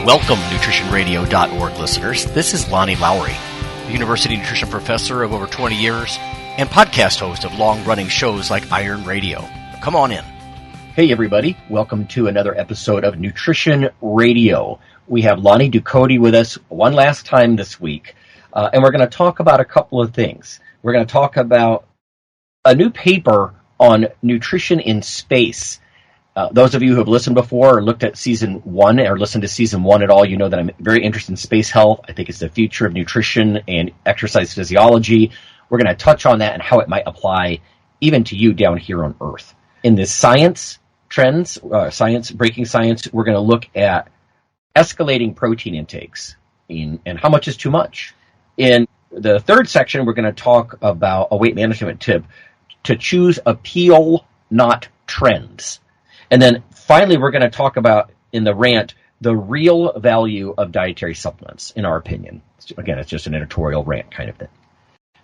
Welcome, nutritionradio.org listeners. This is Lonnie Lowry, a university nutrition professor of over 20 years and podcast host of long-running shows like Iron Radio. Come on in. Hey, everybody. Welcome to another episode of Nutrition Radio. We have Lonnie Ducote with us one last time this week, and we're going to talk about a couple of things. We're going to talk about a new paper on nutrition in space. Those of you who have listened before or looked at season 1 or listened to season 1 at all, you know that I'm very interested in space health. I think it's the future of nutrition and exercise physiology. We're going to touch on that and how it might apply even to you down here on Earth. In this science trends, breaking science, we're going to look at escalating protein intakes and how much is too much. In the third section, we're going to talk about a weight management tip to choose appeal, not trends. And then finally, we're going to talk about, in the rant, the real value of dietary supplements, in our opinion. Again, it's just an editorial rant kind of thing.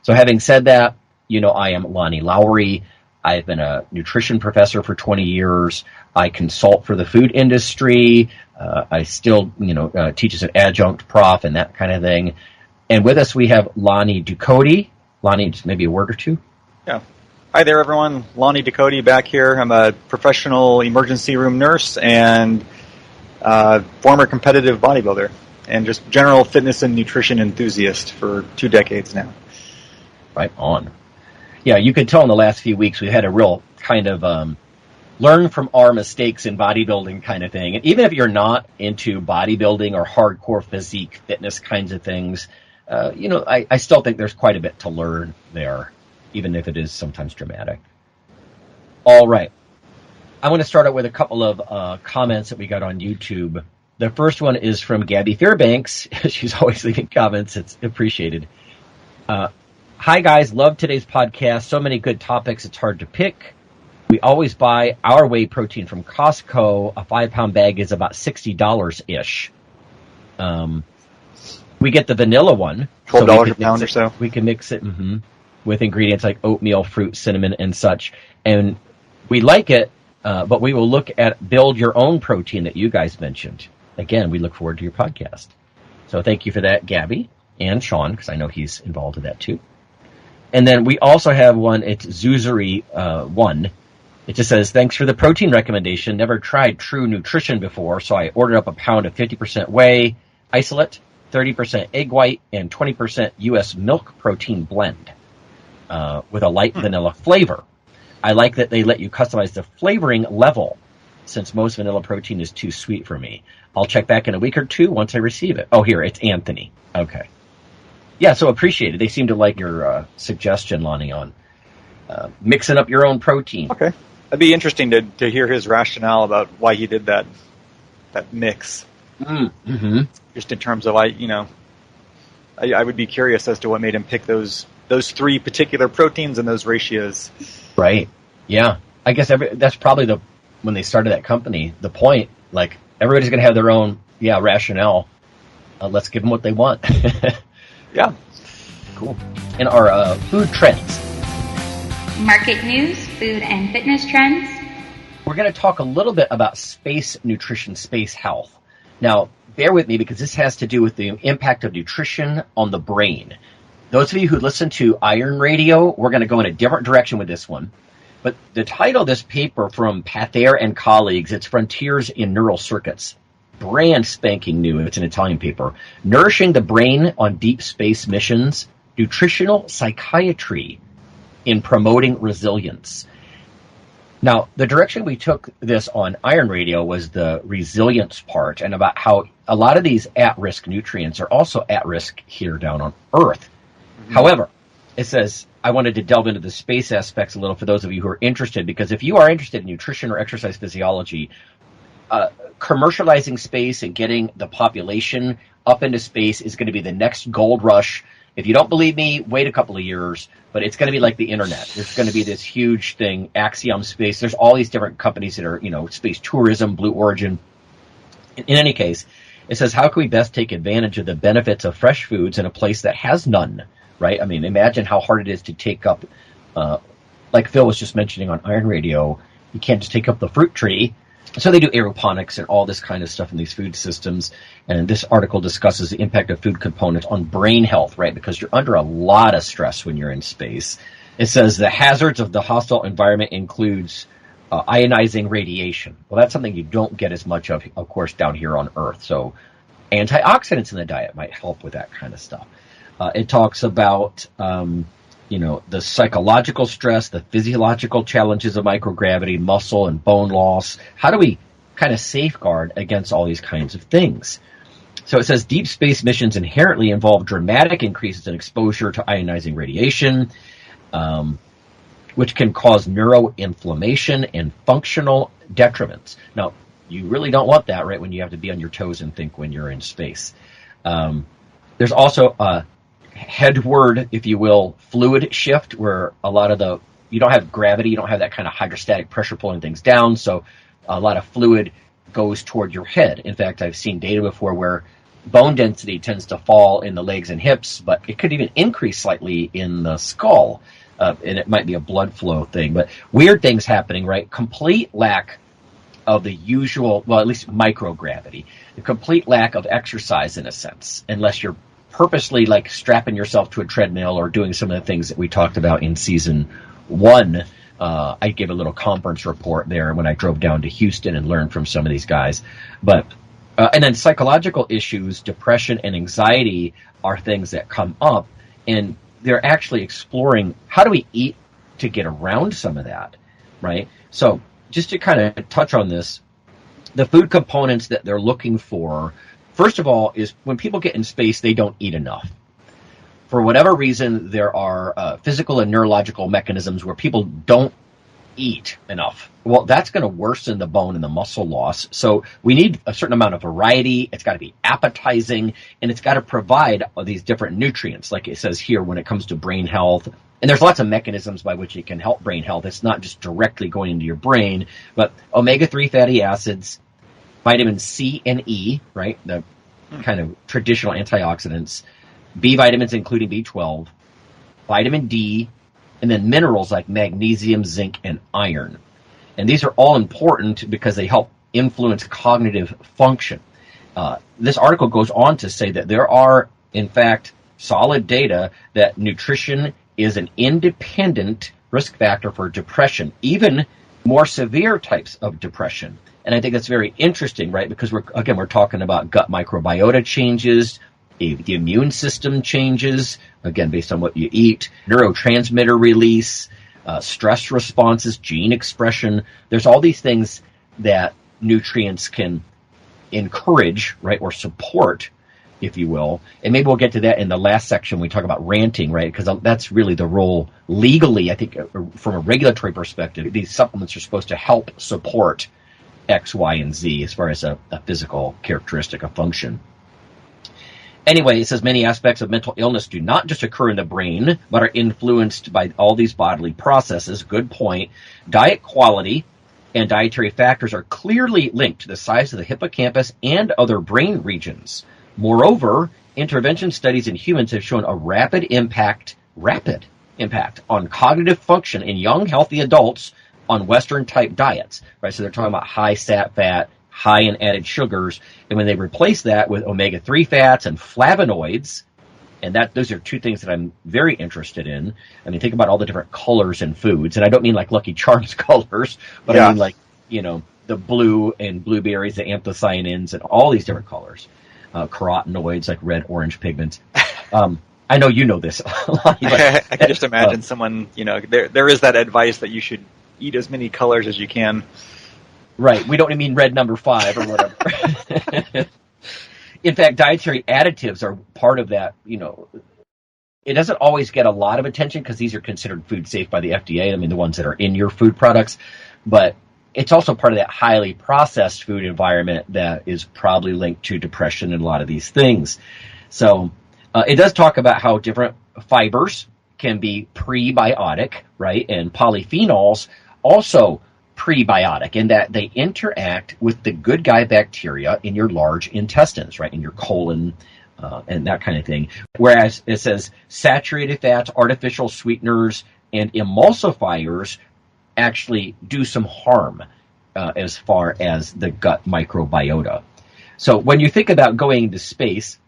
So having said that, you know I am Lonnie Lowry. I've been a nutrition professor for 20 years. I consult for the food industry. I still, teach as an adjunct prof and that kind of thing. And with us, we have Lonnie Ducote. Lonnie, just maybe a word or two? Yeah. Hi there, everyone. Lonnie Ducote back here. I'm a professional emergency room nurse and former competitive bodybuilder and just general fitness and nutrition enthusiast for 2 decades now. Right on. Yeah, you could tell in the last few weeks we had a real kind of learn from our mistakes in bodybuilding kind of thing. And even if you're not into bodybuilding or hardcore physique fitness kinds of things, I still think there's quite a bit to learn there, even if it is sometimes dramatic. All right. I want to start out with a couple of comments that we got on YouTube. The first one is from Gabby Fairbanks. She's always leaving comments. It's appreciated. Hi, guys. Love today's podcast. So many good topics. It's hard to pick. We always buy our whey protein from Costco. A 5-pound bag is about $60-ish. We get the vanilla one. $12 a pound or so. We can mix it with ingredients like oatmeal, fruit, cinnamon, and such. And we like it, but we will look at build your own protein that you guys mentioned. Again, we look forward to your podcast. So thank you for that, Gabby and Sean, because I know he's involved with that too. And then we also have one, it's Zuzuri 1. It just says, thanks for the protein recommendation. Never tried True Nutrition before, so I ordered up a pound of 50% whey isolate, 30% egg white, and 20% U.S. milk protein blend with a light vanilla flavor. I like that they let you customize the flavoring level since most vanilla protein is too sweet for me. I'll check back in a week or two once I receive it. Oh, here, it's Anthony. Okay. Yeah, so appreciate it. They seem to like your suggestion, Lonnie, on mixing up your own protein. Okay. That'd be interesting to hear his rationale about why he did that mix. Mm-hmm. Just in terms of, I would be curious as to what made him pick those 3 particular proteins and those ratios. Right. Yeah. I guess that's probably when they started that company, the point, like, everybody's going to have their own, rationale. Let's give them what they want. Yeah. Cool. In our food trends. Market news, food and fitness trends. We're going to talk a little bit about space nutrition, space health. Now, bear with me because this has to do with the impact of nutrition on the brain. Those of you who listen to Iron Radio, we're going to go in a different direction with this one. But the title of this paper from Pather and colleagues, it's Frontiers in Neural Circuits. Brand spanking new. It's an Italian paper. Nourishing the Brain on Deep Space Missions, Nutritional Psychiatry in Promoting Resilience. Now, the direction we took this on Iron Radio was the resilience part and about how a lot of these at-risk nutrients are also at risk here down on Earth. Mm-hmm. However, it says, I wanted to delve into the space aspects a little for those of you who are interested, because if you are interested in nutrition or exercise physiology, commercializing space and getting the population up into space is going to be the next gold rush. If you don't believe me, wait a couple of years, but it's going to be like the internet. There's going to be this huge thing, Axiom Space. There's all these different companies that are, space tourism, Blue Origin. In any case, it says, how can we best take advantage of the benefits of fresh foods in a place that has none, right? I mean, imagine how hard it is to take up, like Phil was just mentioning on Iron Radio, you can't just take up the fruit tree. So they do aeroponics and all this kind of stuff in these food systems. And this article discusses the impact of food components on brain health, right? Because you're under a lot of stress when you're in space. It says the hazards of the hostile environment includes ionizing radiation. Well, that's something you don't get as much of course, down here on Earth. So antioxidants in the diet might help with that kind of stuff. It talks about the psychological stress, the physiological challenges of microgravity, muscle and bone loss. How do we kind of safeguard against all these kinds of things? So it says deep space missions inherently involve dramatic increases in exposure to ionizing radiation, which can cause neuroinflammation and functional detriments. Now, you really don't want that, right, when you have to be on your toes and think when you're in space. There's also a headward, if you will, fluid shift, where a lot of you don't have gravity, you don't have that kind of hydrostatic pressure pulling things down, so a lot of fluid goes toward your head. In fact, I've seen data before where bone density tends to fall in the legs and hips, but it could even increase slightly in the skull, and it might be a blood flow thing. But weird things happening, right? Complete lack of the usual, well, at least microgravity, the complete lack of exercise in a sense, unless you're purposely like strapping yourself to a treadmill or doing some of the things that we talked about in season 1. I gave a little conference report there when I drove down to Houston and learned from some of these guys. But and then psychological issues, depression and anxiety are things that come up, and they're actually exploring how do we eat to get around some of that, right? So just to kind of touch on this, the food components that they're looking for, first of all, is when people get in space, they don't eat enough. For whatever reason, there are physical and neurological mechanisms where people don't eat enough. Well, that's going to worsen the bone and the muscle loss. So we need a certain amount of variety. It's got to be appetizing, and it's got to provide these different nutrients, like it says here when it comes to brain health. And there's lots of mechanisms by which it can help brain health. It's not just directly going into your brain, but omega-3 fatty acids, vitamin C and E, right, the kind of traditional antioxidants, B vitamins including B12, vitamin D, and then minerals like magnesium, zinc, and iron. And these are all important because they help influence cognitive function. This article goes on to say that there are, in fact, solid data that nutrition is an independent risk factor for depression, even more severe types of depression. And I think that's very interesting, right? Because we're talking about gut microbiota changes, the immune system changes, again, based on what you eat, neurotransmitter release, stress responses, gene expression. There's all these things that nutrients can encourage, right, or support, if you will. And maybe we'll get to that in the last section when we talk about ranting, right? Because that's really the role legally, I think, from a regulatory perspective. These supplements are supposed to help support X, Y, and Z as far as a physical characteristic of function. Anyway, it says many aspects of mental illness do not just occur in the brain, but are influenced by all these bodily processes. Good point. Diet quality and dietary factors are clearly linked to the size of the hippocampus and other brain regions. Moreover, intervention studies in humans have shown a rapid impact on cognitive function in young, healthy adults on Western-type diets. Right, so they're talking about high sat fat, high in added sugars, and when they replace that with omega-3 fats and flavonoids, and those are two things that I'm very interested in. I mean, think about all the different colors in foods, and I don't mean like Lucky Charms colors, but I mean like, the blue and blueberries, the anthocyanins, and all these different colors. Carotenoids, like red, orange pigments. I know you know this. I can just imagine someone, there is that advice that you should eat as many colors as you can. Right. We don't mean red number 5 or whatever. In fact, dietary additives are part of that. It doesn't always get a lot of attention because these are considered food safe by the FDA. I mean, the ones that are in your food products. But it's also part of that highly processed food environment that is probably linked to depression and a lot of these things. So it does talk about how different fibers can be prebiotic, right? And polyphenols also prebiotic in that they interact with the good guy bacteria in your large intestines, right, in your colon and that kind of thing. Whereas it says saturated fats, artificial sweeteners, and emulsifiers actually do some harm. as far as the gut microbiota. So when you think about going into space,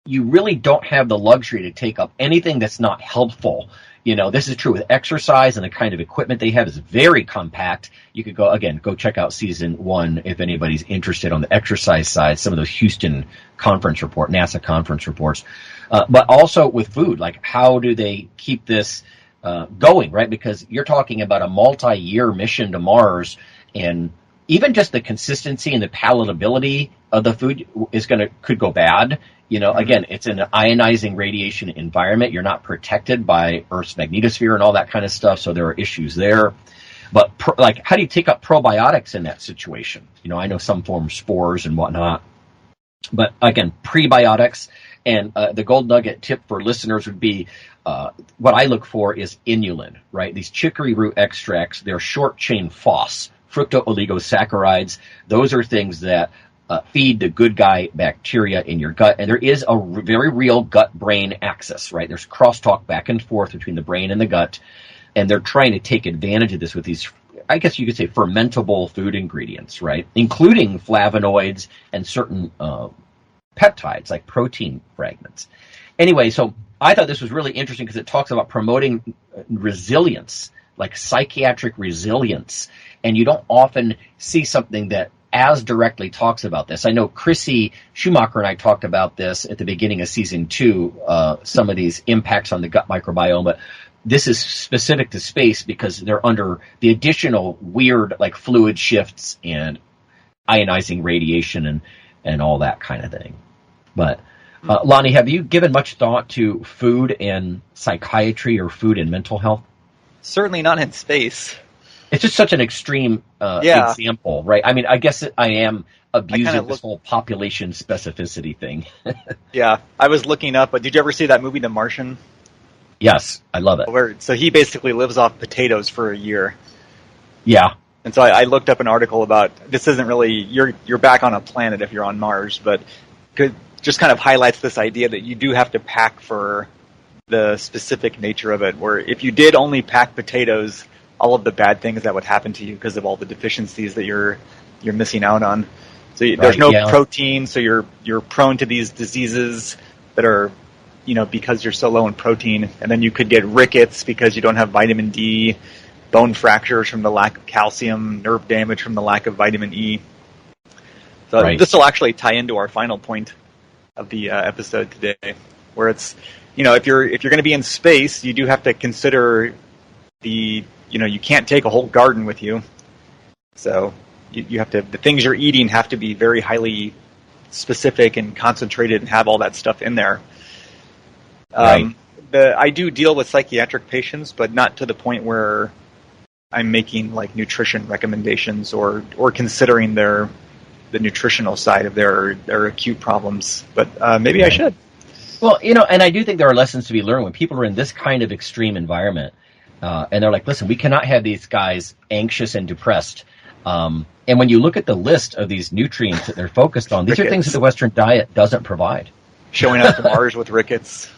you really don't have the luxury to take up anything that's not helpful. This is true with exercise, and the kind of equipment they have is very compact. You could go check out season 1 if anybody's interested on the exercise side, some of those Houston NASA conference reports. But also with food, like how do they keep this going, right? Because you're talking about a multi-year mission to Mars, and even just the consistency and the palatability of the food could go bad. Again, it's an ionizing radiation environment. You're not protected by Earth's magnetosphere and all that kind of stuff, so there are issues there. But how do you take up probiotics in that situation? I know some form spores and whatnot. But again, prebiotics, and the gold nugget tip for listeners would be what I look for is inulin, right? These chicory root extracts, they're short-chain FOS, fructooligosaccharides. Those are things that feed the good guy bacteria in your gut. And there is a very real gut-brain axis, right? There's crosstalk back and forth between the brain and the gut. And they're trying to take advantage of this with these, I guess you could say, fermentable food ingredients, right? Including flavonoids and certain peptides, like protein fragments. Anyway, so I thought this was really interesting because it talks about promoting resilience, like psychiatric resilience. And you don't often see something that as directly talks about this. I know Chrissy Schumacher and I talked about this at the beginning of season 2, some of these impacts on the gut microbiome, but this is specific to space because they're under the additional weird like fluid shifts and ionizing radiation and all that kind of thing. But Lonnie, have you given much thought to food and psychiatry or food and mental health? Certainly not in space. It's just such an extreme example, right? I mean, I guess I am abusing this whole population specificity thing. Yeah, I was looking up, but did you ever see that movie, The Martian? Yes, I love it. So he basically lives off potatoes for a year. Yeah. And so I looked up an article about, this isn't really, you're back on a planet if you're on Mars, but just kind of highlights this idea that you do have to pack for the specific nature of it, where if you did only pack potatoes, all of the bad things that would happen to you because of all the deficiencies that you're missing out on. So there's no protein, so you're prone to these diseases that are, because you're so low in protein. And then you could get rickets because you don't have vitamin D, bone fractures from the lack of calcium, nerve damage from the lack of vitamin E. So this will actually tie into our final point of the episode today, where it's, if you're going to be in space, you do have to consider you can't take a whole garden with you. So you have to, the things you're eating have to be very highly specific and concentrated and have all that stuff in there. I do deal with psychiatric patients, but not to the point where I'm making like nutrition recommendations or considering the nutritional side of their acute problems. But maybe I should. Well, and I do think there are lessons to be learned when people are in this kind of extreme environment. And they're like, listen, we cannot have these guys anxious and depressed. And when you look at the list of these nutrients that they're focused on, these are things that the Western diet doesn't provide. Showing up to Mars with rickets.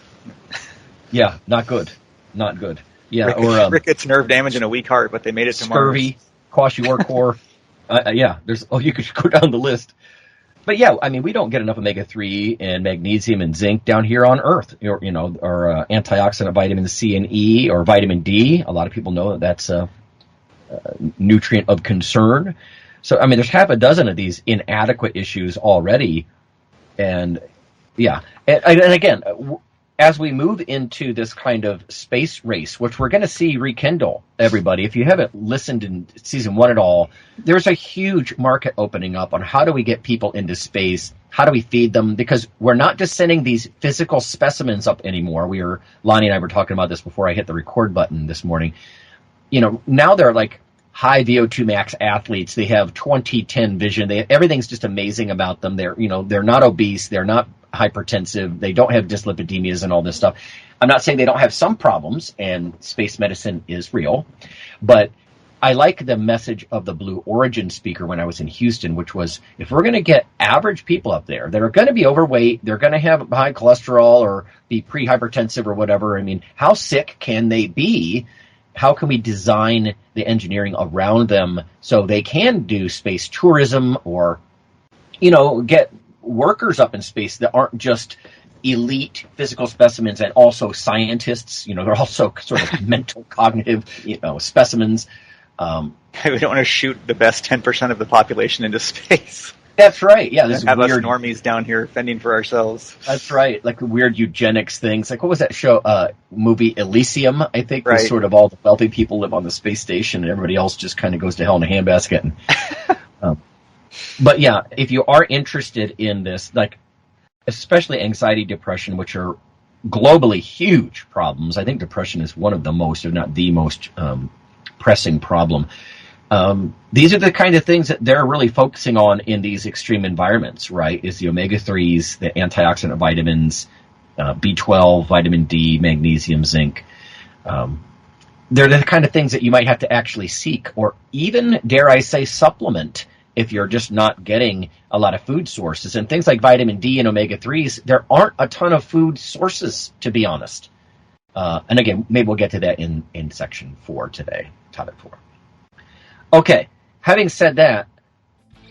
Yeah, not good. Not good. Yeah, rickets, nerve damage, and a weak heart, but they made it to Mars. Scurvy, kwashiorkor. Yeah, you could go down the list. But yeah, I mean, we don't get enough omega-3 and magnesium and zinc down here on Earth, or antioxidant vitamin C and E or vitamin D. A lot of people know that that's a nutrient of concern. So, I mean, there's half a dozen of these inadequate issues already. And yeah, and again, as we move into this kind of space race, which we're going to see rekindle, everybody, if you haven't listened in season 1 at all, there's a huge market opening up on how do we get people into space, how do we feed them, because we're not just sending these physical specimens up anymore. Lonnie and I were talking about this before I hit the record button this morning. Now they're like high VO2 max athletes. They have 20/10 vision. Everything's just amazing about them. They're not obese. They're not hypertensive. They don't have dyslipidemias and all this stuff. I'm not saying they don't have some problems, and space medicine is real, but I like the message of the Blue Origin speaker when I was in Houston, which was, if we're going to get average people up there that are going to be overweight, they're going to have high cholesterol or be pre-hypertensive or whatever, I mean, how sick can they be? how can we design the engineering around them so they can do space tourism or, get workers up in space that aren't just elite physical specimens and also scientists. They're also sort of mental, cognitive, specimens. We don't want to shoot the best 10% of the population into space. That's right. Yeah, this have weird us normies down here fending for ourselves. That's right. Like weird eugenics things. Like what was that show? Movie Elysium, I think. Right. Was sort of all the wealthy people live on the space station, and everybody else just kind of goes to hell in a handbasket. But yeah, if you are interested in this, like especially anxiety, depression, which are globally huge problems. I think depression is one of the most, if not the most, pressing problem. These are the kind of things that they're really focusing on in these extreme environments, right? Is the omega-3s, the antioxidant vitamins, B12, vitamin D, magnesium, zinc. They're the kind of things that you might have to actually seek or even, dare I say, supplement if you're just not getting a lot of food sources. And things like vitamin D and omega-3s, there aren't a ton of food sources, to be honest. And again, maybe we'll get to that in section 4 today, topic 4. Okay, having said that,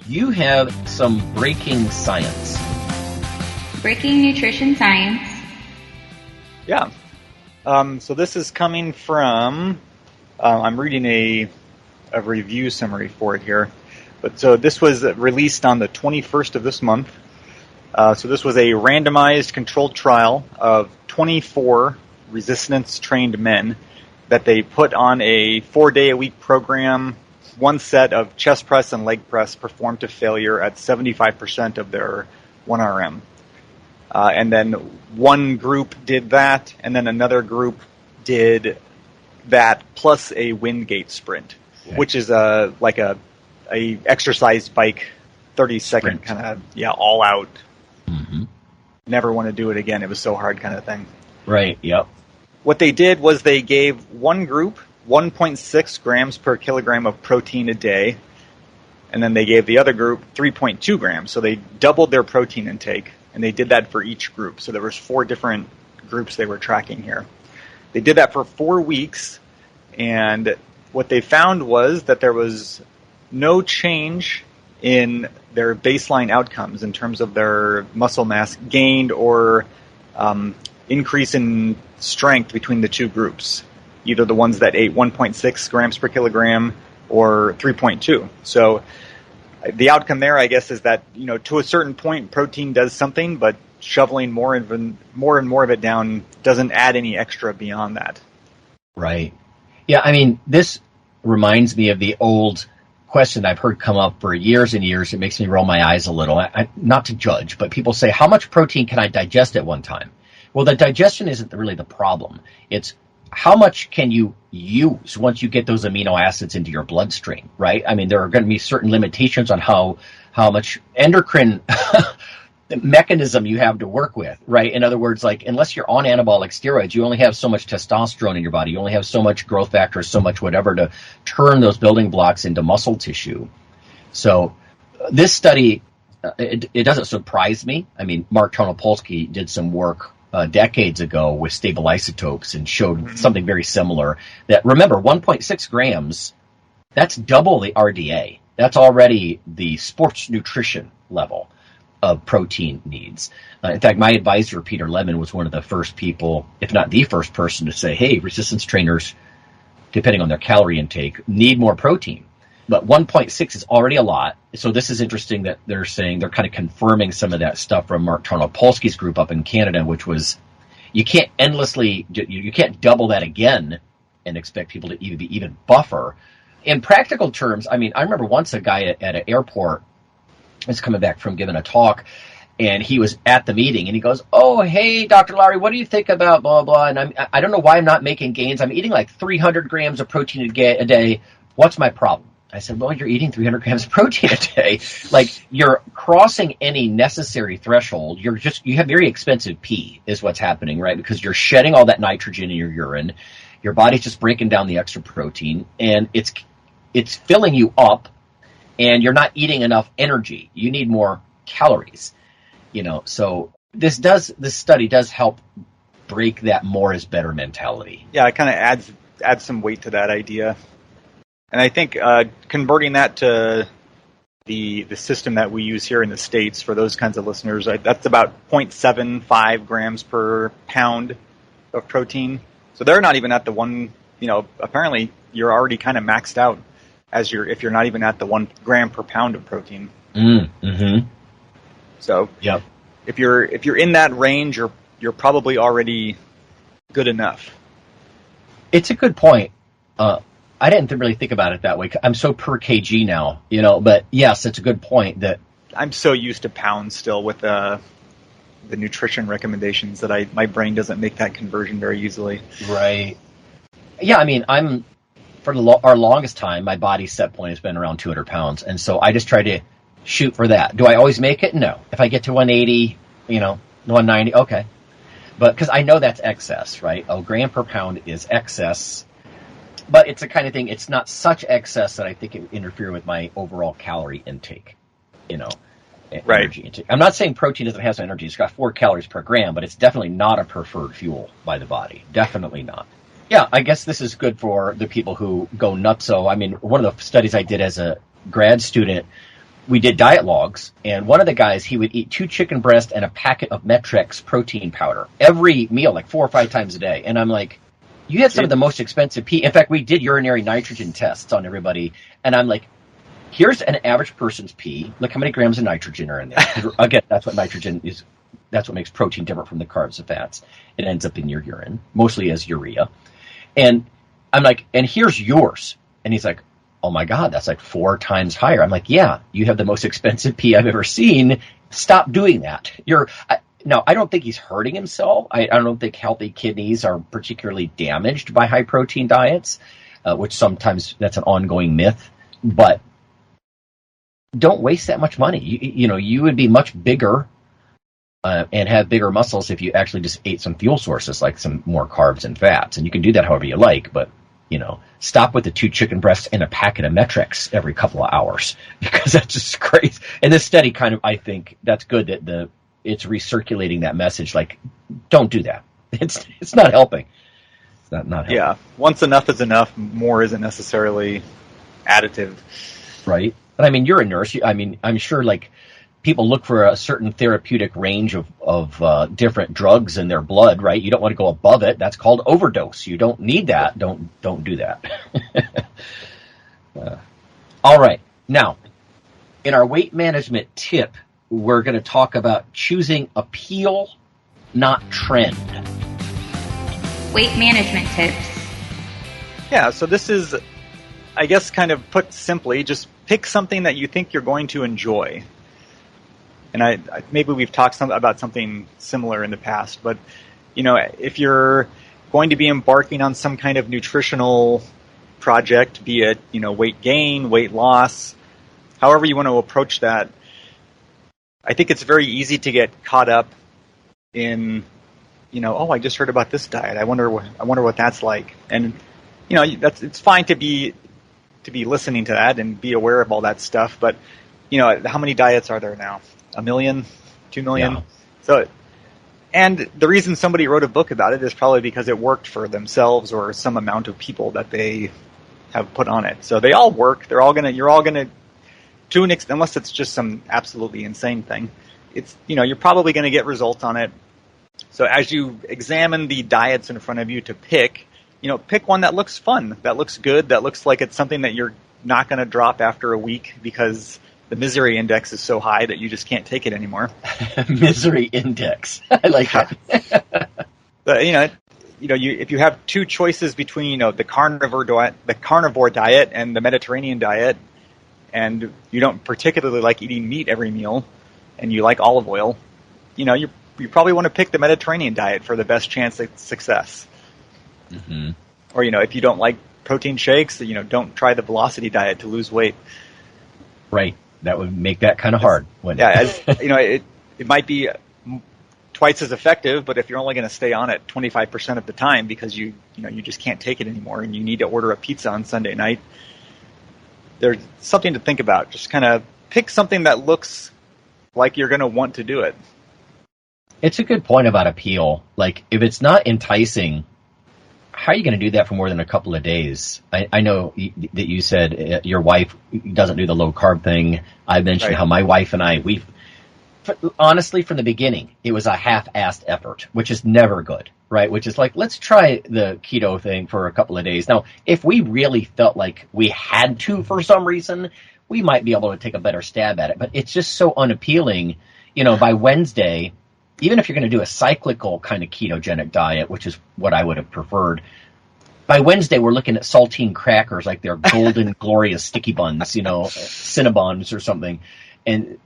you have some breaking science. Breaking nutrition science. Yeah. So this is coming from, I'm reading a review summary for it here. But so this was released on the 21st of this month. So this was a randomized controlled trial of 24 resistance-trained men that they put on a 4-day-a-week program. One set of chest press and leg press performed to failure at 75% of their 1RM. And then one group did that, and then another group did that plus a Wingate sprint, which is like a exercise bike, 30-second kind of, all out. Mm-hmm. Never want to do it again. It was so hard kind of thing. Right, yep. What they did was they gave one group 1.6 grams per kilogram of protein a day, and then they gave the other group 3.2 grams. So they doubled their protein intake, and they did that for each group. So there was 4 different groups they were tracking here. They did that for 4 weeks, and what they found was that there was no change in their baseline outcomes in terms of their muscle mass gained or increase in strength between the two groups, either the ones that ate 1.6 grams per kilogram or 3.2. So the outcome there, I guess, is that, to a certain point, protein does something, but shoveling more and more of it down doesn't add any extra beyond that. Right. Yeah, I mean, this reminds me of the old question I've heard come up for years and years. It makes me roll my eyes a little. Not to judge, but people say, how much protein can I digest at one time? Well, the digestion isn't really the problem. It's how much can you use once you get those amino acids into your bloodstream, right? I mean, there are going to be certain limitations on how much endocrine mechanism you have to work with, right? In other words, like, unless you're on anabolic steroids, you only have so much testosterone in your body. You only have so much growth factors, so much whatever to turn those building blocks into muscle tissue. So this study, it doesn't surprise me. I mean, Mark Tronopolsky did some work decades ago with stable isotopes and showed something very similar. That, remember, 1.6 grams, that's double the RDA. That's already the sports nutrition level of protein needs. In fact, my advisor, Peter Lemon, was one of the first people, if not the first person, to say, hey, resistance trainers, depending on their calorie intake, need more protein. But 1.6 is already a lot. So this is interesting that they're saying, they're kind of confirming some of that stuff from Mark Tronopolsky's group up in Canada, which was, you can't double that again and expect people to even buffer. In practical terms, I mean, I remember once a guy at an airport was coming back from giving a talk, and he was at the meeting, and he goes, oh, hey, Dr. Lowry, what do you think about blah, blah, blah? And I don't know why I'm not making gains. I'm eating like 300 grams of protein a day. What's my problem? I said, well, you're eating 300 grams of protein a day. Like, you're crossing any necessary threshold. You have very expensive pee is what's happening, right? Because you're shedding all that nitrogen in your urine. Your body's just breaking down the extra protein, and it's filling you up, and you're not eating enough energy. You need more calories, So this study does help break that more is better mentality. Yeah, it kind of add some weight to that idea. And I think converting that to the system that we use here in the States for those kinds of listeners, that's about 0.75 grams per pound of protein. So they're not even at the one, apparently you're already kind of maxed out if you're not even at the 1 gram per pound of protein. Mm-hmm. So yep. if you're in that range, you're probably already good enough. It's a good point. I didn't really think about it that way. I'm so per kg now, but yes, it's a good point that I'm so used to pounds still with the nutrition recommendations that my brain doesn't make that conversion very easily. Right. Yeah, I mean, our longest time, my body set point has been around 200 pounds, and so I just try to shoot for that. Do I always make it? No. If I get to 180, 190, okay. But because I know that's excess, right? A gram per pound is excess. But it's the kind of thing, it's not such excess that I think it would interfere with my overall calorie intake, right. Energy intake. I'm not saying protein doesn't have some energy. It's got 4 calories per gram, but it's definitely not a preferred fuel by the body. Definitely not. Yeah, I guess this is good for the people who go nutso. I mean, one of the studies I did as a grad student, we did diet logs, and one of the guys, he would eat 2 chicken breasts and a packet of Metrex protein powder every meal, like 4 or 5 times a day. And I'm like, you had some of the most expensive pee. In fact, we did urinary nitrogen tests on everybody, and I'm like, here's an average person's pee. Look how many grams of nitrogen are in there. Again, that's what nitrogen is. That's what makes protein different from the carbs and fats. It ends up in your urine, mostly as urea. And I'm like, and here's yours. And he's like, oh my God, that's like 4 times higher. I'm like, yeah, you have the most expensive pee I've ever seen. Stop doing that. No, I don't think he's hurting himself. I don't think healthy kidneys are particularly damaged by high protein diets, which sometimes that's an ongoing myth. But don't waste that much money. You would be much bigger and have bigger muscles if you actually just ate some fuel sources, like some more carbs and fats. And you can do that however you like, but stop with the 2 chicken breasts and a packet of Metrex every couple of hours, because that's just crazy. And this study kind of, I think that's good that it's recirculating that message. Like, don't do that. It's not helping. It's not helping. Yeah. Once enough is enough. More isn't necessarily additive. Right. And I mean, you're a nurse. I mean, I'm sure like people look for a certain therapeutic range of different drugs in their blood, right? You don't want to go above it. That's called overdose. You don't need that. Don't do that. All right. Now, in our weight management tip, we're going to talk about choosing appeal, not trend. Weight management tips. Yeah, so this is, I guess, kind of put simply, just pick something that you think you're going to enjoy. And maybe we've talked about something similar in the past, but if you're going to be embarking on some kind of nutritional project, be it weight gain, weight loss, however you want to approach that, I think it's very easy to get caught up in, I just heard about this diet. I wonder what that's like. And it's fine to be listening to that and be aware of all that stuff. But how many diets are there now? 1 million, 2 million. Yeah. So, and the reason somebody wrote a book about it is probably because it worked for themselves or some amount of people that they have put on it. So they all work. You're all gonna. To an extent, unless it's just some absolutely insane thing, you're probably going to get results on it. So as you examine the diets in front of you to pick one that looks fun, that looks good, that looks like it's something that you're not going to drop after a week because the misery index is so high that you just can't take it anymore. Misery index. I like that. But, if you have 2 choices between the carnivore diet and the Mediterranean diet, and you don't particularly like eating meat every meal, and you like olive oil, you probably want to pick the Mediterranean diet for the best chance at success. Mm-hmm. Or, if you don't like protein shakes, don't try the Velocity diet to lose weight. Right. That would make that kind of hard, wouldn't it? Yeah, it might be twice as effective, but if you're only going to stay on it 25% of the time because you just can't take it anymore and you need to order a pizza on Sunday night, there's something to think about. Just kind of pick something that looks like you're going to want to do it. It's a good point about appeal. Like, if it's not enticing, how are you going to do that for more than a couple of days? I know that you said your wife doesn't do the low carb thing. I mentioned how my wife and I, honestly, from the beginning, it was a half-assed effort, which is never good, right? Which is like, let's try the keto thing for a couple of days. Now, if we really felt like we had to for some reason, we might be able to take a better stab at it. But it's just so unappealing. By Wednesday, even if you're going to do a cyclical kind of ketogenic diet, which is what I would have preferred, by Wednesday we're looking at saltine crackers like they're golden, glorious sticky buns, Cinnabons or something. And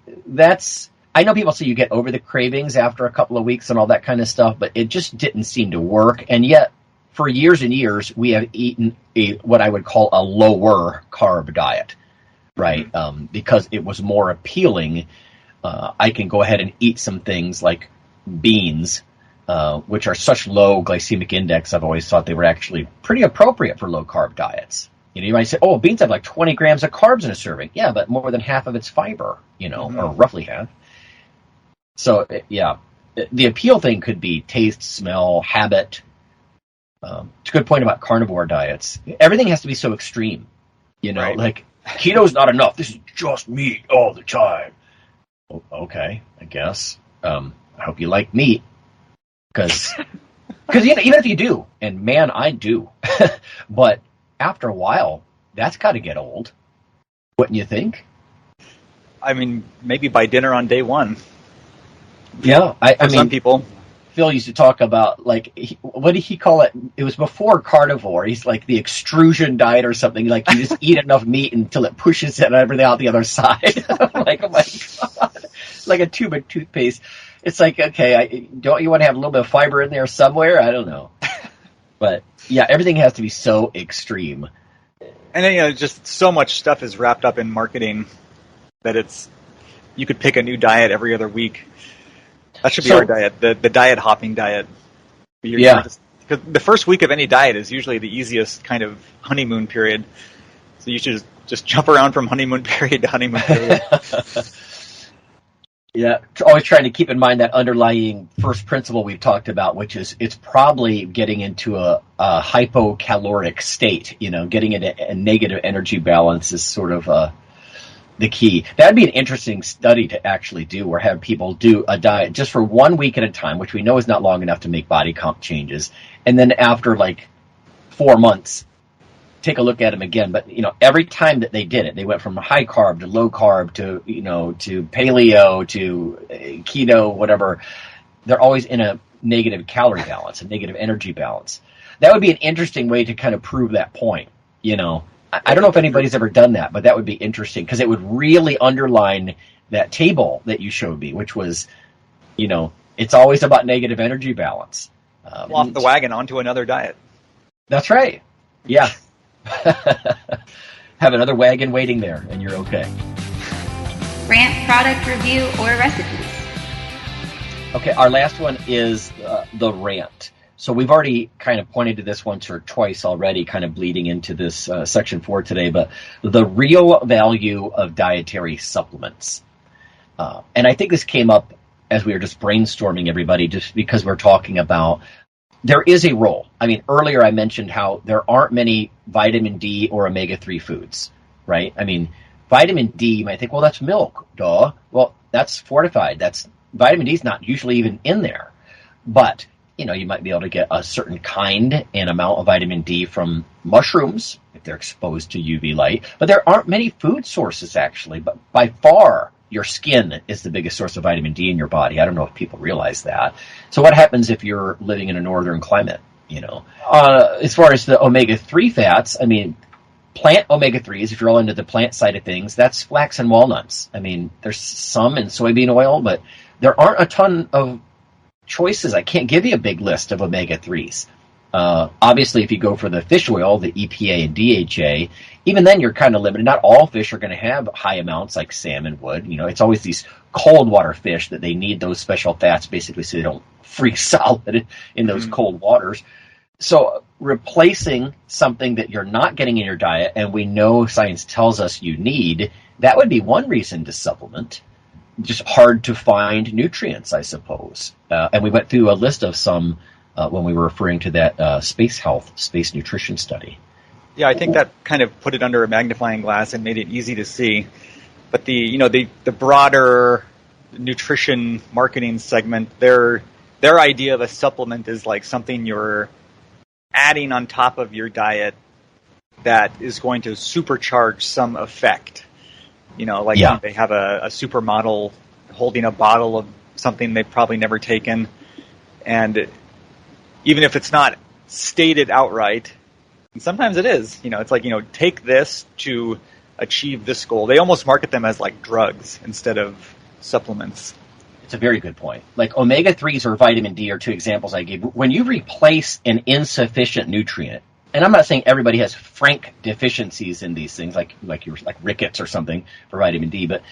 I know people say you get over the cravings after a couple of weeks and all that kind of stuff, but it just didn't seem to work. And yet, for years and years, we have eaten what I would call a lower carb diet, right? Because it was more appealing. I can go ahead and eat some things like beans, which are such low glycemic index. I've always thought they were actually pretty appropriate for low carb diets. You might say, oh, beans have like 20 grams of carbs in a serving. Yeah, but more than half of it's fiber, or roughly half. So, yeah, the appeal thing could be taste, smell, habit. It's a good point about carnivore diets. Everything has to be so extreme, like keto's not enough. This is just meat all the time. Okay, I guess. I hope you like meat, because even if you do, and man, I do, but after a while, that's got to get old, wouldn't you think? I mean, maybe by dinner on day one. Yeah, I mean, some people. Phil used to talk about, like, what did he call it? It was before carnivore. He's like the extrusion diet or something. Like, you just eat enough meat until it pushes it everything out the other side. I'm like, oh my God. Like a tube of toothpaste. It's like, okay, don't you want to have a little bit of fiber in there somewhere? I don't know. But, yeah, everything has to be so extreme. And then, just so much stuff is wrapped up in marketing that you could pick a new diet every other week. That should be our diet, the diet hopping diet. Because the first week of any diet is usually the easiest kind of honeymoon period. So you should just jump around from honeymoon period to honeymoon period. Yeah, always trying to keep in mind that underlying first principle we've talked about, which is it's probably getting into a hypocaloric state. Getting into a negative energy balance is sort of the key. That'd be an interesting study to actually do, or have people do a diet just for 1 week at a time, which we know is not long enough to make body comp changes. And then after like 4 months, take a look at them again. But, every time that they did it, they went from high carb to low carb to, to paleo to keto, whatever. They're always in a negative calorie balance, a negative energy balance. That would be an interesting way to kind of prove that point, I don't know if anybody's ever done that, but that would be interesting, because it would really underline that table that you showed me, which was, it's always about negative energy balance. Off the wagon onto another diet. That's right. Yeah. Have another wagon waiting there, and you're okay. Rant product review or recipes. Okay, our last one is the Rant. So we've already kind of pointed to this once or twice already, kind of bleeding into this section 4 today, but the real value of dietary supplements. And I think this came up as we were just brainstorming, everybody, just because we're talking about there is a role. I mean, earlier I mentioned how there aren't many vitamin D or omega-3 foods, right? I mean, vitamin D, you might think, well, that's milk, duh. Well, that's fortified. Vitamin D is not usually even in there. But you might be able to get a certain kind and amount of vitamin D from mushrooms if they're exposed to UV light. But there aren't many food sources, actually. But by far, your skin is the biggest source of vitamin D in your body. I don't know if people realize that. So what happens if you're living in a northern climate, As far as the omega-3 fats, I mean, plant omega-3s, if you're all into the plant side of things, that's flax and walnuts. I mean, there's some in soybean oil, but there aren't a ton of choices. I can't give you a big list of omega-3s. Obviously, if you go for the fish oil, the EPA and DHA, even then you're kind of limited. Not all fish are going to have high amounts like salmon would. It's always these cold water fish that they need those special fats basically so they don't freeze solid in those cold waters. So replacing something that you're not getting in your diet, and we know science tells us you need, that would be one reason to supplement. Just hard to find nutrients, I suppose. And we went through a list of some when we were referring to that space health, space nutrition study. Yeah, I think that kind of put it under a magnifying glass and made it easy to see. But the broader nutrition marketing segment, their idea of a supplement is like something you're adding on top of your diet that is going to supercharge some effect. They have a supermodel holding a bottle of something they've probably never taken, and even if it's not stated outright, and sometimes it is, it's like, take this to achieve this goal. They almost market them as like drugs instead of supplements. It's a very good point. Like omega-3s or vitamin D are two examples I gave. When you replace an insufficient nutrient, and I'm not saying everybody has frank deficiencies in these things, like rickets or something for vitamin D, but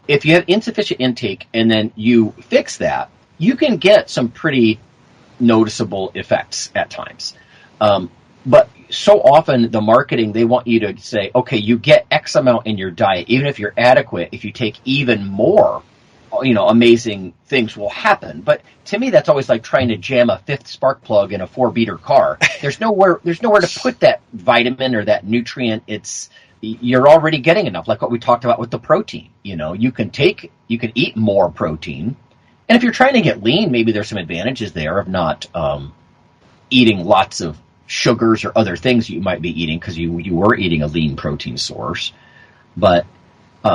if you have insufficient intake and then you fix that, you can get some pretty noticeable effects at times. But so often the marketing, they want you to say, okay, you get X amount in your diet, even if you're adequate. If you take even more, amazing things will happen. But to me, that's always like trying to jam a fifth spark plug in a 4-beater car. There's nowhere to put that vitamin or that nutrient. You're already getting enough, like what we talked about with the protein. You can eat more protein. And if you're trying to get lean, maybe there's some advantages there of not eating lots of sugars or other things you might be eating because you were eating a lean protein source. But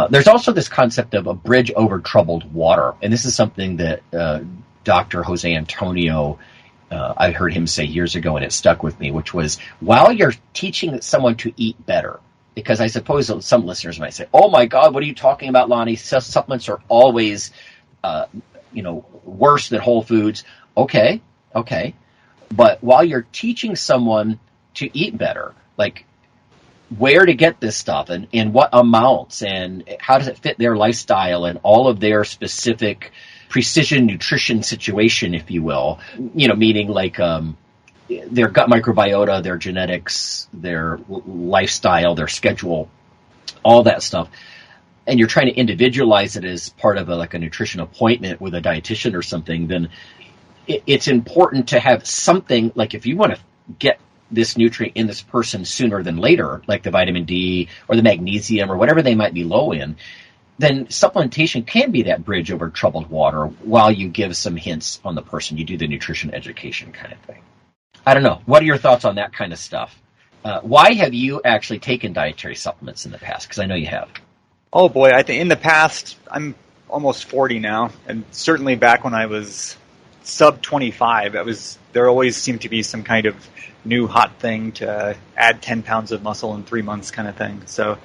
there's also this concept of a bridge over troubled water. And this is something that Dr. Jose Antonio, I heard him say years ago, and it stuck with me, which was, while you're teaching someone to eat better, because I suppose some listeners might say, oh my God, what are you talking about, Lonnie? Supplements are always, worse than whole foods. Okay. But while you're teaching someone to eat better, like where to get this stuff and in what amounts and how does it fit their lifestyle and all of their specific precision nutrition situation, if you will, meaning like their gut microbiota, their genetics, their lifestyle, their schedule, all that stuff. And you're trying to individualize it as part of a nutrition appointment with a dietitian or something, then it's important to have something, like if you want to get this nutrient in this person sooner than later, like the vitamin D or the magnesium or whatever they might be low in, then supplementation can be that bridge over troubled water while you give some hints on the person. You do the nutrition education kind of thing. I don't know. What are your thoughts on that kind of stuff? Why have you actually taken dietary supplements in the past? Because I know you have. Oh boy, I think in the past, I'm almost 40 now, and certainly back when I was sub 25, there always seemed to be some kind of new hot thing to add 10 pounds of muscle in 3 months kind of thing. So,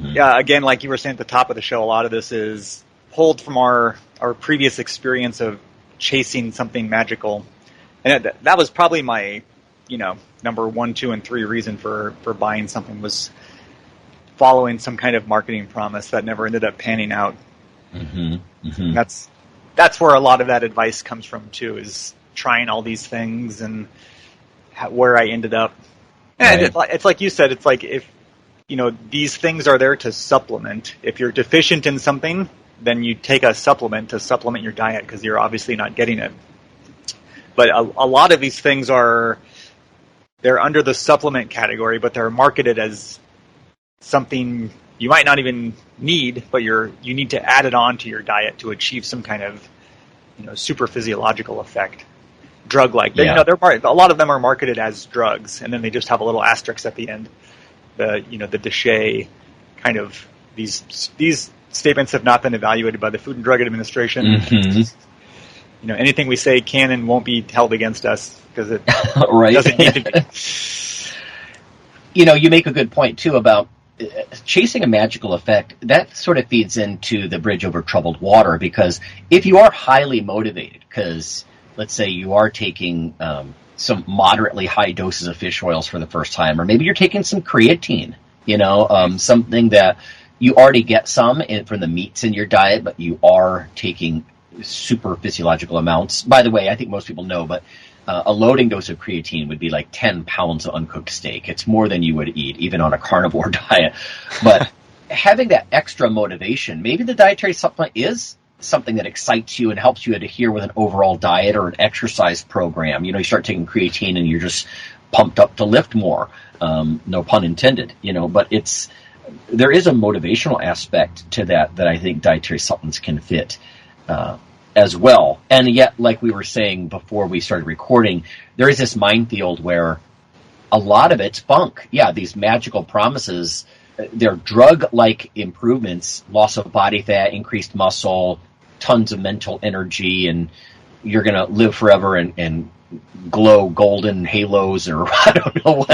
yeah, again, like you were saying at the top of the show, a lot of this is pulled from our previous experience of chasing something magical. And that was probably my, number 1, 2, and 3 reason for buying something, was following some kind of marketing promise that never ended up panning out. That's where a lot of that advice comes from too, is trying all these things and where I ended up. And right. It's like you said, it's like if, these things are there to supplement. If you're deficient in something, then you take a supplement to supplement your diet because you're obviously not getting it. But a lot of these things they're under the supplement category, but they're marketed as something you might not even need, but you need to add it on to your diet to achieve some kind of, super physiological effect. Drug-like. Yeah. A lot of them are marketed as drugs, and then they just have a little asterisk at the end. The Deshea kind of, these statements have not been evaluated by the Food and Drug Administration. Anything we say can and won't be held against us because it right. doesn't need to be. You make a good point too about chasing a magical effect. That sort of feeds into the bridge over troubled water, because if you are highly motivated, because let's say you are taking some moderately high doses of fish oils for the first time, or maybe you're taking some creatine, something that you already get some from the meats in your diet, but you are taking super physiological amounts. By the way, I think most people know, but a loading dose of creatine would be like 10 pounds of uncooked steak. It's more than you would eat, even on a carnivore diet. But having that extra motivation, maybe the dietary supplement is something that excites you and helps you adhere with an overall diet or an exercise program. You start taking creatine and you're just pumped up to lift more. No pun intended, but there is a motivational aspect to that I think dietary supplements can fit as well. And yet, like we were saying before we started recording, there is this minefield where a lot of it's bunk. Yeah, these magical promises, they're drug-like improvements, loss of body fat, increased muscle, tons of mental energy, and you're going to live forever and glow golden halos, or I don't know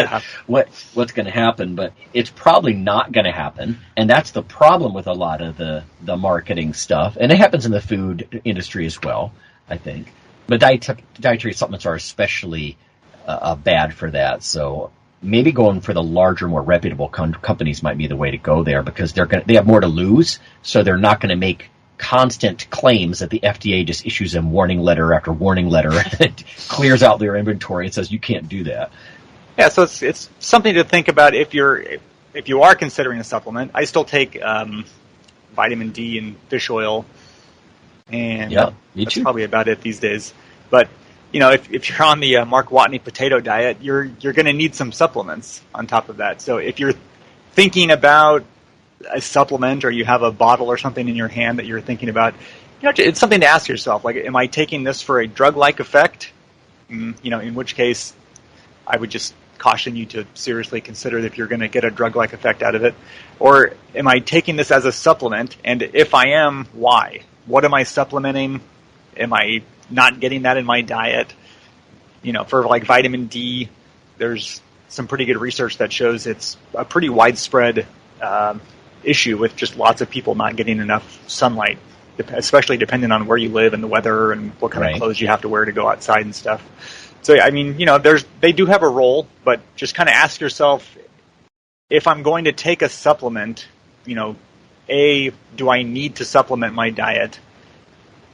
what's going to happen, but it's probably not going to happen. And that's the problem with a lot of the marketing stuff. And it happens in the food industry as well, I think. But dietary supplements are especially bad for that. So maybe going for the larger, more reputable companies might be the way to go there, because they have more to lose. So they're not going to make constant claims that the FDA just issues them warning letter after warning letter and clears out their inventory and says you can't do that. Yeah, so it's something to think about if you are considering a supplement. I still take vitamin D and fish oil, and that's probably about it these days. But if you're on the Mark Watney potato diet, you're going to need some supplements on top of that. So if you're thinking about a supplement, or you have a bottle or something in your hand that you're thinking about, it's something to ask yourself, like, am I taking this for a drug-like effect? In which case I would just caution you to seriously consider if you're going to get a drug-like effect out of it. Or am I taking this as a supplement? And if I am, why? What am I supplementing? Am I not getting that in my diet? For like vitamin D, there's some pretty good research that shows it's a pretty widespread issue with just lots of people not getting enough sunlight, especially depending on where you live and the weather and what kind of clothes you have to wear to go outside and stuff. So, I mean, they do have a role, but just kind of ask yourself, if I'm going to take a supplement, A, do I need to supplement my diet?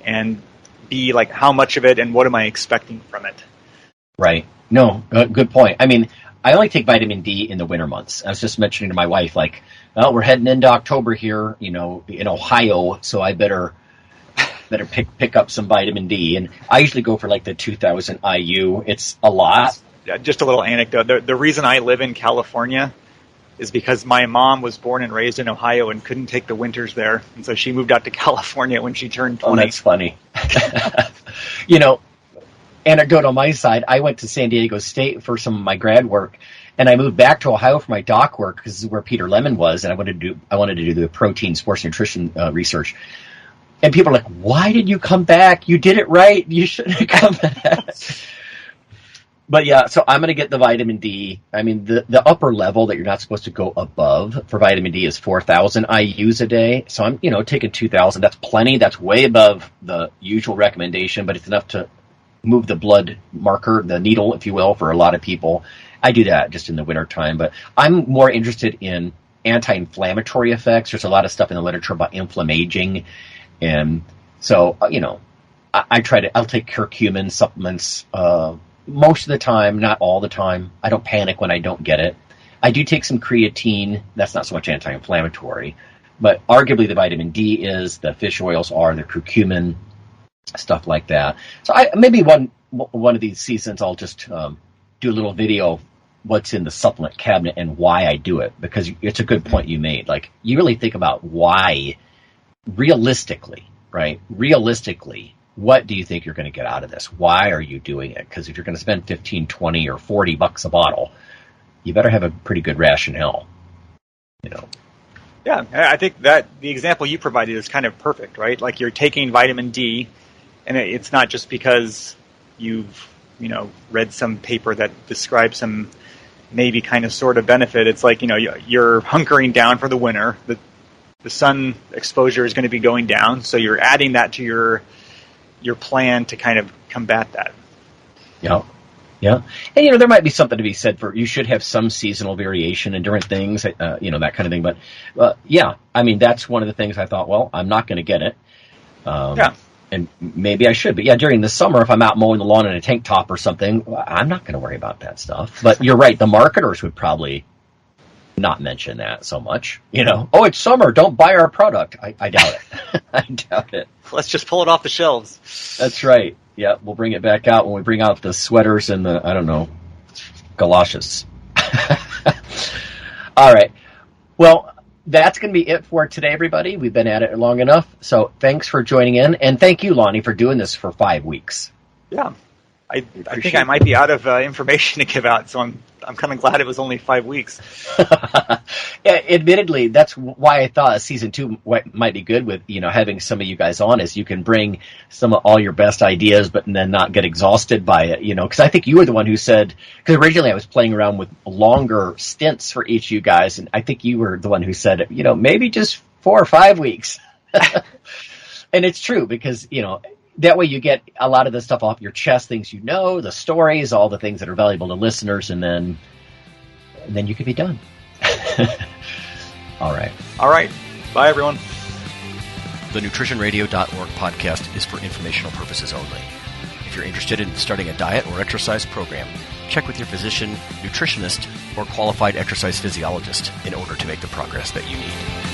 And B, like, how much of it and what am I expecting from it? Right. No, good point. I mean, I only take vitamin D in the winter months. I was just mentioning to my wife, like, well, we're heading into October here, in Ohio, so I better pick up some vitamin D. And I usually go for like the 2,000 IU. It's a lot. Just a little anecdote. The reason I live in California is because my mom was born and raised in Ohio and couldn't take the winters there. And so she moved out to California when she turned 20. Oh, that's funny. Anecdote on my side, I went to San Diego State for some of my grad work, and I moved back to Ohio for my doc work because this is where Peter Lemon was, and I wanted to do the protein sports nutrition research. And people are like, "Why did you come back? You did it right. You shouldn't have come back." But yeah, so I'm going to get the vitamin D. I mean, the upper level that you're not supposed to go above for vitamin D is 4,000 IUs a day. So I'm, taking 2,000. That's plenty. That's way above the usual recommendation, but it's enough to move the blood marker, the needle, if you will, for a lot of people. I do that just in the wintertime, but I'm more interested in anti-inflammatory effects. There's a lot of stuff in the literature about inflammaging. And so, I'll take curcumin supplements most of the time, not all the time. I don't panic when I don't get it. I do take some creatine. That's not so much anti-inflammatory, but arguably the vitamin D is, the fish oils are, the curcumin, stuff like that. So maybe one of these seasons I'll just do a little video of what's in the supplement cabinet and why I do it, because it's a good point you made. Like, you really think about why, realistically, right? Realistically, what do you think you're going to get out of this? Why are you doing it? Because if you're going to spend $15, $20, or $40 a bottle, you better have a pretty good rationale, Yeah, I think that the example you provided is kind of perfect, right? Like, you're taking vitamin D, and it's not just because you've, read some paper that describes some maybe kind of sort of benefit. It's like, you're hunkering down for the winter. The sun exposure is going to be going down, so you're adding that to your plan to kind of combat that. Yeah. Yeah. And, there might be something to be said for, you should have some seasonal variation in different things, that kind of thing. But, yeah, I mean, that's one of the things I thought, well, I'm not going to get it. And maybe I should. But, yeah, during the summer, if I'm out mowing the lawn in a tank top or something, I'm not going to worry about that stuff. But you're right. The marketers would probably not mention that so much. Oh, it's summer, don't buy our product. I doubt it. I doubt it. Let's just pull it off the shelves. That's right. Yeah, we'll bring it back out when we bring out the sweaters and the, I don't know, galoshes. All right. Well, that's going to be it for today, everybody. We've been at it long enough. So thanks for joining in. And thank you, Lonnie, for doing this for 5 weeks. Yeah. I think I might be out of information to give out, so I'm kind of glad it was only 5 weeks. Yeah, admittedly, that's why I thought season 2 might be good with having some of you guys on, is you can bring some of all your best ideas, but then not get exhausted by it. Because I think you were the one who said, because originally I was playing around with longer stints for each of you guys, and I think you were the one who said, maybe just 4 or 5 weeks. And it's true, because that way you get a lot of the stuff off your chest, things the stories, all the things that are valuable to listeners, and then you can be done. All right. Bye, everyone. The NutritionRadio.org podcast is for informational purposes only. If you're interested in starting a diet or exercise program, check with your physician, nutritionist, or qualified exercise physiologist in order to make the progress that you need.